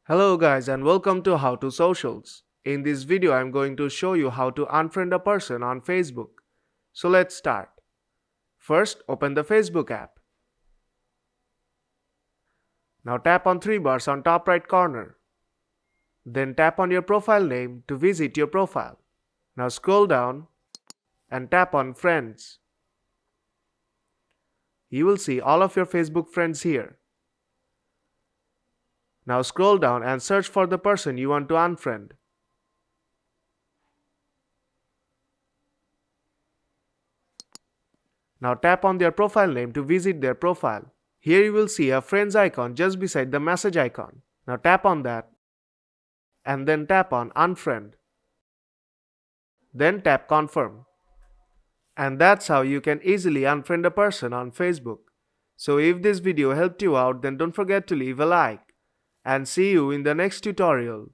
Hello guys and welcome to How to Socials. In this video I'm going to show you how to unfriend a person on Facebook. So let's start. First open the Facebook app. Now tap on three bars on top right corner. Then tap on your profile name to visit your profile. Now scroll down and tap on Friends. You will see all of your Facebook friends here. Now scroll down and search for the person you want to unfriend. Now tap on their profile name to visit their profile. Here you will see a friends icon just beside the message icon. Now tap on that and then tap on Unfriend. Then tap Confirm. And that's how you can easily unfriend a person on Facebook. So if this video helped you out, then don't forget to leave a like. And see you in the next tutorial.